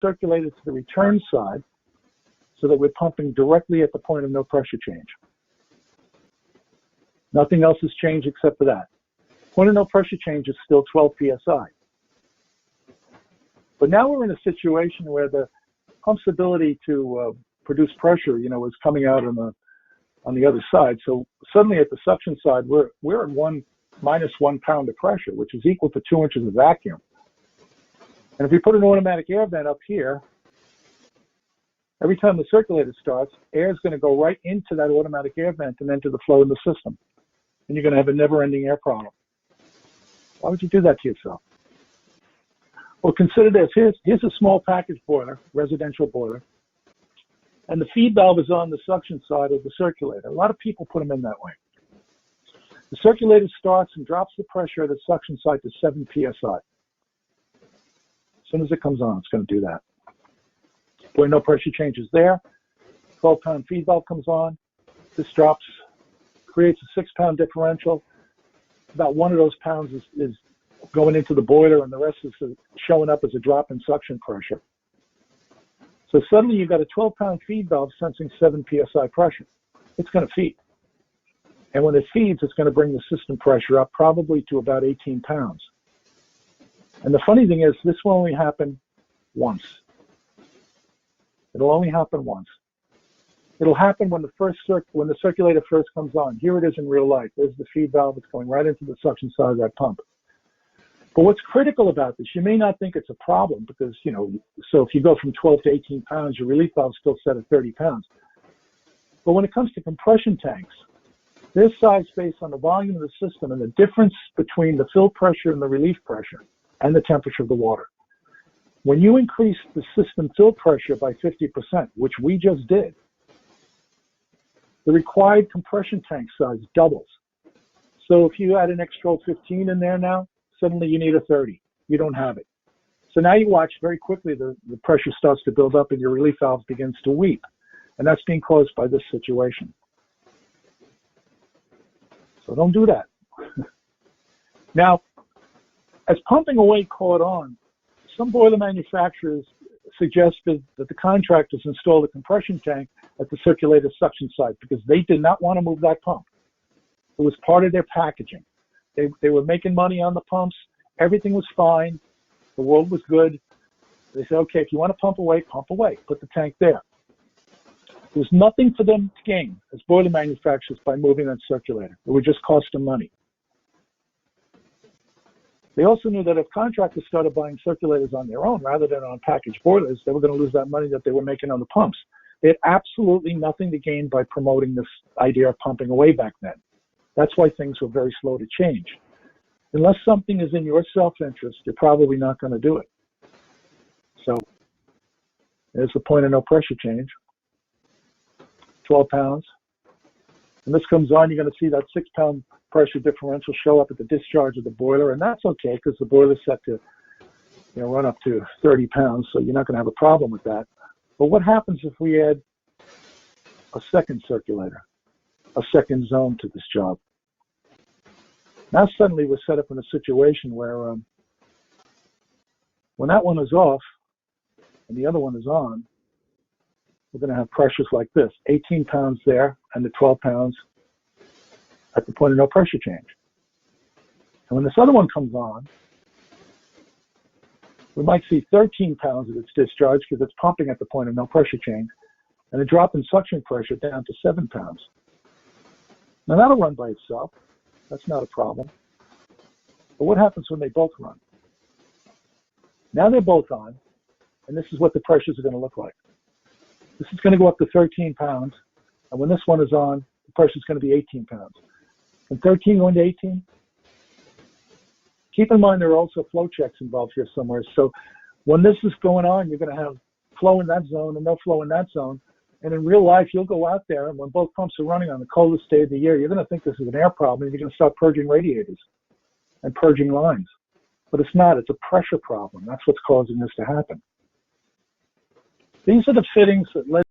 circulated to the return side so that we're pumping directly at the point of no pressure change. Nothing else has changed except for that. Point of no pressure change is still 12 psi. But now we're in a situation where the pump's ability to produce pressure, is coming out on the other side. So suddenly at the suction side, we're at minus 1 pound of pressure, which is equal to 2 inches of vacuum. And if we put an automatic air vent up here, every time the circulator starts, air is going to go right into that automatic air vent and enter the flow in the system. And you're going to have a never-ending air problem. Why would you do that to yourself? Well, consider this. Here's a small package boiler, residential boiler, and the feed valve is on the suction side of the circulator. A lot of people put them in that way. The circulator starts and drops the pressure at the suction side to 7 psi. As soon as it comes on, it's going to do that. Boy, no pressure changes there. 12-pound feed valve comes on. This drops, creates a 6-pound differential. About 1 of those pounds is going into the boiler, and the rest is showing up as a drop in suction pressure. So suddenly you've got a 12-pound feed valve sensing 7 psi pressure. It's going to feed. And when it feeds, it's going to bring the system pressure up probably to about 18 pounds. And the funny thing is, this will only happen once. It'll only happen once. It'll happen when the circulator first comes on. Here it is in real life. There's the feed valve. It's going right into the suction side of that pump. But what's critical about this, you may not think it's a problem because, so if you go from 12 to 18 pounds, your relief valve's still set at 30 pounds. But when it comes to compression tanks, they're sized based on the volume of the system and the difference between the fill pressure and the relief pressure and the temperature of the water. When you increase the system fill pressure by 50%, which we just did, the required compression tank size doubles. So if you add an extra 15 in there now, suddenly you need a 30. You don't have it. So now you watch very quickly the pressure starts to build up and your relief valve begins to weep. And that's being caused by this situation. So don't do that. Now, as pumping away caught on, some boiler manufacturers suggested that the contractors install a compression tank at the circulator suction site because they did not want to move that pump. It was part of their packaging. They were making money on the pumps. Everything was fine. The world was good. They said, okay, if you want to pump away, put the tank there. There was nothing for them to gain as boiler manufacturers by moving that circulator. It would just cost them money. They also knew that if contractors started buying circulators on their own rather than on packaged boilers, they were going to lose that money that they were making on the pumps. They had absolutely nothing to gain by promoting this idea of pumping away back then. That's why things were very slow to change. Unless something is in your self-interest, you're probably not going to do it. So there's the point of no pressure change. 12 pounds. When this comes on, you're going to see that 6-pound pressure differential show up at the discharge of the boiler, and that's okay because the boiler's set to run up to 30 pounds, so you're not going to have a problem with that. But what happens if we add a second circulator, a second zone to this job? Now suddenly we're set up in a situation where when that one is off and the other one is on, we're going to have pressures like this, 18 pounds there and the 12 pounds at the point of no pressure change. And when this other one comes on, we might see 13 pounds of its discharge because it's pumping at the point of no pressure change, and a drop in suction pressure down to 7 pounds. Now that'll run by itself. That's not a problem. But what happens when they both run? Now they're both on, and this is what the pressures are going to look like. This is going to go up to 13 pounds, and when this one is on, the pressure is going to be 18 pounds. From 13 going to 18? Keep in mind there are also flow checks involved here somewhere. So when this is going on, you're going to have flow in that zone and no flow in that zone. And in real life, you'll go out there, and when both pumps are running on the coldest day of the year, you're going to think this is an air problem, and you're going to start purging radiators and purging lines. But it's not. It's a pressure problem. That's what's causing this to happen. These are the fittings that led